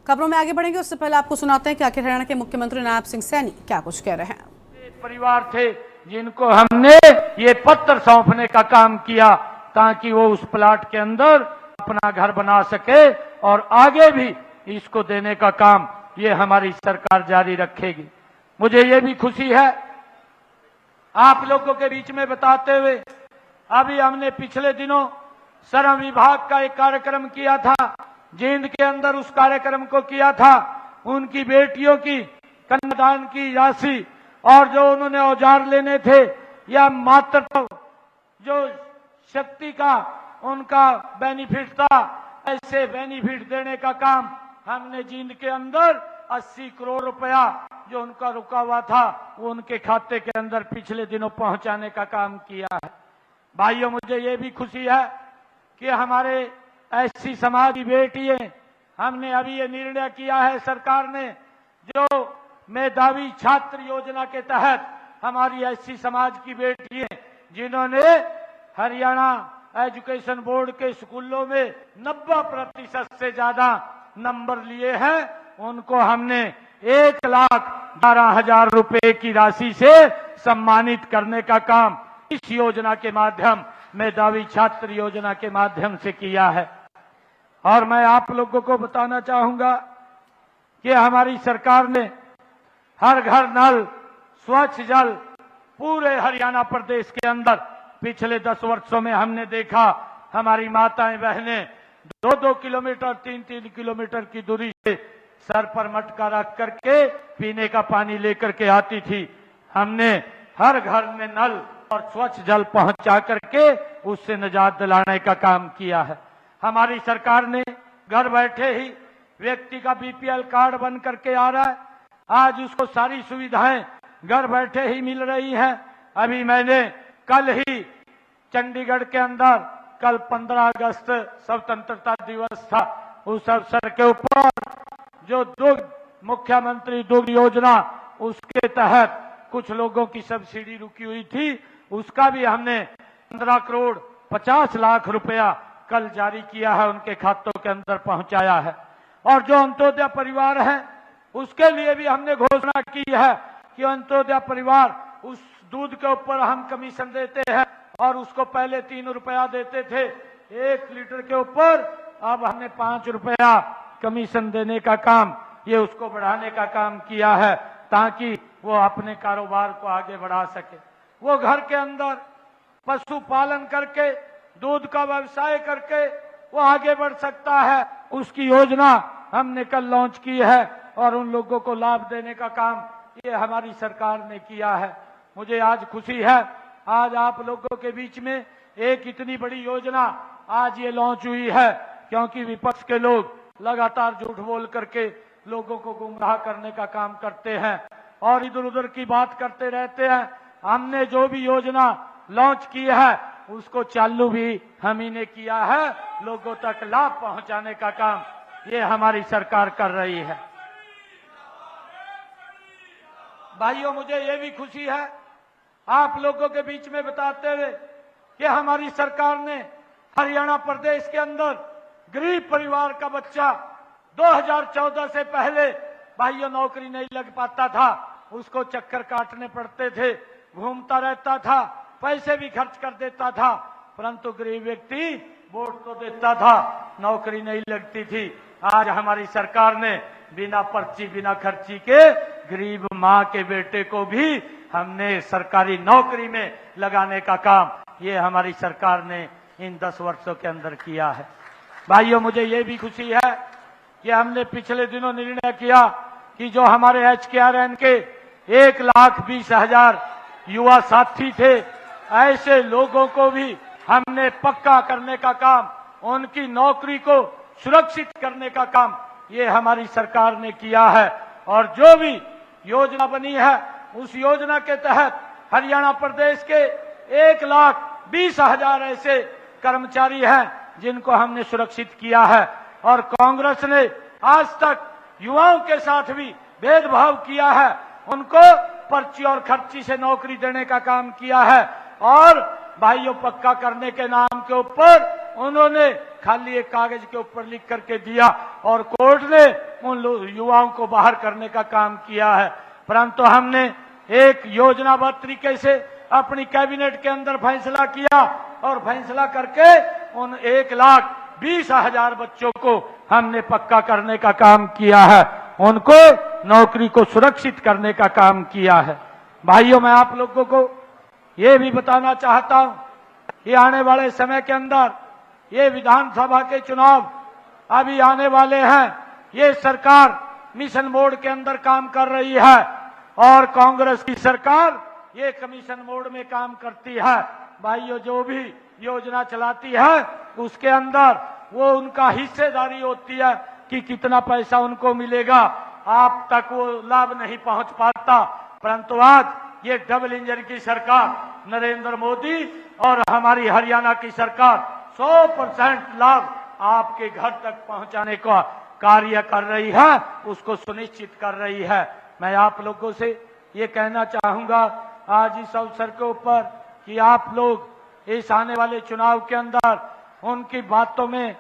खबरों में आगे बढ़ेंगे उससे पहले आपको सुनाते हैं कि आखिर हरियाणा के मुख्यमंत्री नायब सिंह सैनी क्या कुछ कह रहे हैं। परिवार थे जिनको हमने ये पत्र सौंपने का काम किया ताकि वो उस प्लाट के अंदर अपना घर बना सके और आगे भी इसको देने का काम ये हमारी सरकार जारी रखेगी। मुझे ये भी खुशी है आप लोगों के बीच में बताते हुए, अभी हमने पिछले दिनों श्रम विभाग का एक कार्यक्रम किया था, जींद के अंदर उस कार्यक्रम को किया था। उनकी बेटियों की कन्यादान की राशि और जो उन्होंने औजार लेने थे या मातृत्व जो शक्ति का उनका बेनिफिट था, ऐसे बेनिफिट देने का काम हमने जींद के अंदर 80 करोड़ रुपया जो उनका रुका हुआ था वो उनके खाते के अंदर पिछले दिनों पहुंचाने का काम किया है। भाइयों, मुझे ये भी खुशी है कि हमारे एससी समाज की बेटियां, हमने अभी ये निर्णय किया है सरकार ने, जो मेधावी छात्र योजना के तहत हमारी एससी समाज की बेटियां जिन्होंने हरियाणा एजुकेशन बोर्ड के स्कूलों में 90% से ज्यादा नंबर लिए हैं, उनको हमने 1,12,000 रुपए की राशि से सम्मानित करने का काम इस योजना के माध्यम, मेधावी छात्र योजना के माध्यम से किया है। और मैं आप लोगों को बताना चाहूंगा कि हमारी सरकार ने हर घर नल, स्वच्छ जल पूरे हरियाणा प्रदेश के अंदर पिछले 10 वर्षों में हमने देखा हमारी माताएं बहनें 2-2 किलोमीटर 3-3 किलोमीटर की दूरी से सर पर मटका रख करके पीने का पानी लेकर के आती थी। हमने हर घर में नल और स्वच्छ जल पहुंचा करके उससे निजात दिलाने का काम किया है। हमारी सरकार ने घर बैठे ही व्यक्ति का बीपीएल कार्ड बन करके आ रहा है, आज उसको सारी सुविधाएं घर बैठे ही मिल रही हैं। अभी मैंने कल ही चंडीगढ़ के अंदर, कल 15 अगस्त स्वतंत्रता दिवस था, उस अवसर के ऊपर जो दुग्ध मुख्यमंत्री दुग्ध योजना उसके तहत कुछ लोगों की सब्सिडी रुकी हुई थी, उसका भी हमने 15 करोड़ 50 लाख रुपया कल जारी किया है, उनके खातों के अंदर पहुंचाया है। और जो अंत्योदय परिवार है उसके लिए भी हमने घोषणा की है कि अंत्योदय परिवार उस दूध के ऊपर हम कमीशन देते हैं और उसको पहले 3 रुपया देते थे 1 लीटर के ऊपर, अब हमने 5 रुपया कमीशन देने का काम, ये उसको बढ़ाने का काम किया है ताकि वो अपने कारोबार को आगे बढ़ा सके। वो घर के अंदर पशुपालन करके दूध का व्यवसाय करके वो आगे बढ़ सकता है, उसकी योजना हमने कल लॉन्च की है और उन लोगों को लाभ देने का काम ये हमारी सरकार ने किया है। मुझे आज खुशी है, आज आप लोगों के बीच में एक इतनी बड़ी योजना आज ये लॉन्च हुई है, क्योंकि विपक्ष के लोग लगातार झूठ बोल करके लोगों को गुमराह करने का काम करते हैं और इधर उधर की बात करते रहते हैं। हमने जो भी योजना लॉन्च की है उसको चालू भी हम ही ने किया है, लोगों तक लाभ पहुंचाने का काम ये हमारी सरकार कर रही है। भाइयों, मुझे ये भी खुशी है आप लोगों के बीच में बताते हुए कि हमारी सरकार ने हरियाणा प्रदेश के अंदर गरीब परिवार का बच्चा 2014 से पहले भाइयों नौकरी नहीं लग पाता था, उसको चक्कर काटने पड़ते थे, घूमता रहता था, पैसे भी खर्च कर देता था, परंतु गरीब व्यक्ति वोट तो देता था, नौकरी नहीं लगती थी। आज हमारी सरकार ने बिना पर्ची बिना खर्ची के गरीब माँ के बेटे को भी हमने सरकारी नौकरी में लगाने का काम ये हमारी सरकार ने इन 10 वर्षों के अंदर किया है। भाइयों, मुझे ये भी खुशी है कि हमने पिछले दिनों निर्णय किया कि जो हमारे HKRN के 1,20,000 युवा साथी थे, ऐसे लोगों को भी हमने पक्का करने का काम, उनकी नौकरी को सुरक्षित करने का काम ये हमारी सरकार ने किया है। और जो भी योजना बनी है उस योजना के तहत हरियाणा प्रदेश के 1,20,000 ऐसे कर्मचारी हैं जिनको हमने सुरक्षित किया है। और कांग्रेस ने आज तक युवाओं के साथ भी भेदभाव किया है, उनको पर्ची और खर्ची से नौकरी देने का काम किया है और भाइयों पक्का करने के नाम के ऊपर उन्होंने खाली एक कागज के ऊपर लिख करके दिया और कोर्ट ने उन युवाओं को बाहर करने का काम किया है। परंतु हमने एक योजनाबद्ध तरीके से अपनी कैबिनेट के अंदर फैसला किया और फैसला करके उन 1,20,000 बच्चों को हमने पक्का करने का काम किया है, उनको नौकरी को सुरक्षित करने का काम किया है। भाइयों, मैं आप लोगों को ये भी बताना चाहता हूं कि आने वाले समय के अंदर ये विधानसभा के चुनाव अभी आने वाले हैं। ये सरकार मिशन मोड के अंदर काम कर रही है और कांग्रेस की सरकार ये कमीशन मोड में काम करती है। भाइयों, जो भी योजना चलाती है उसके अंदर वो उनका हिस्सेदारी होती है कि कितना पैसा उनको मिलेगा, आप तक वो लाभ नहीं पहुंच पाता। परंतु आज ये डबल इंजन की सरकार नरेंद्र मोदी और हमारी हरियाणा की सरकार 100% लाभ आपके घर तक पहुंचाने का कार्य कर रही है, उसको सुनिश्चित कर रही है। मैं आप लोगों से ये कहना चाहूंगा आज इस अवसर के ऊपर कि आप लोग इस आने वाले चुनाव के अंदर उनकी बातों में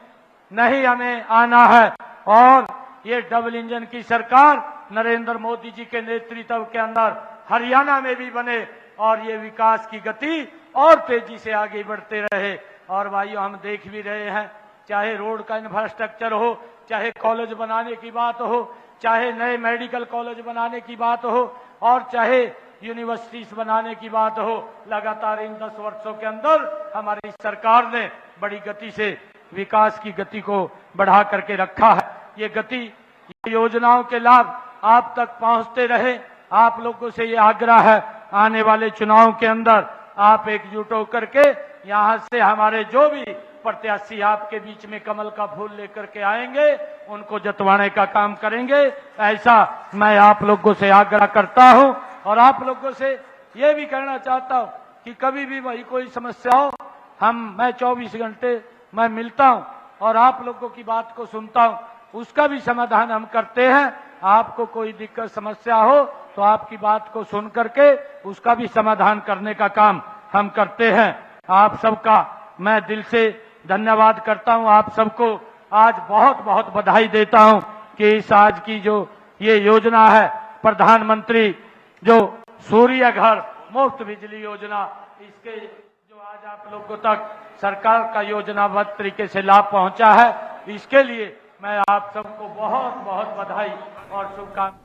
नहीं हमें आना है और ये डबल इंजन की सरकार नरेंद्र मोदी जी के नेतृत्व के अंदर हरियाणा में भी बने और ये विकास की गति और तेजी से आगे बढ़ते रहे। और भाइयों, हम देख भी रहे हैं, चाहे रोड का इंफ्रास्ट्रक्चर हो, चाहे कॉलेज बनाने की बात हो, चाहे नए मेडिकल कॉलेज बनाने की बात हो और चाहे यूनिवर्सिटीज बनाने की बात हो, लगातार इन 10 वर्षों के अंदर हमारी सरकार ने बड़ी गति से विकास की गति को बढ़ा करके रखा है। ये गति, ये योजनाओं के लाभ आप तक पहुंचते रहे। आप लोगों से ये आग्रह है, आने वाले चुनाव के अंदर आप एकजुट होकर के यहाँ से हमारे जो भी प्रत्याशी आपके बीच में कमल का फूल लेकर के आएंगे उनको जतवाने का काम करेंगे। ऐसा मैं आप लोगों से आग्रह करता हूं और आप लोगों से ये भी कहना चाहता हूं कि कभी भी वही कोई समस्या हो, मैं 24 घंटे मैं मिलता हूं और आप लोगों की बात को सुनता हूं, उसका भी समाधान हम करते हैं। आपको कोई दिक्कत समस्या हो तो आपकी बात को सुन करके उसका भी समाधान करने का काम हम करते हैं। आप सबका मैं दिल से धन्यवाद करता हूं। आप सबको आज बहुत बहुत बधाई देता हूं कि इस आज की जो ये योजना है, प्रधानमंत्री जो सूर्य घर मुफ्त बिजली योजना, इसके जो आज आप लोगों तक सरकार का योजनाबद्ध तरीके से लाभ पहुंचा है, इसके लिए मैं आप सबको बहुत बहुत बधाई और शुभकामनाएं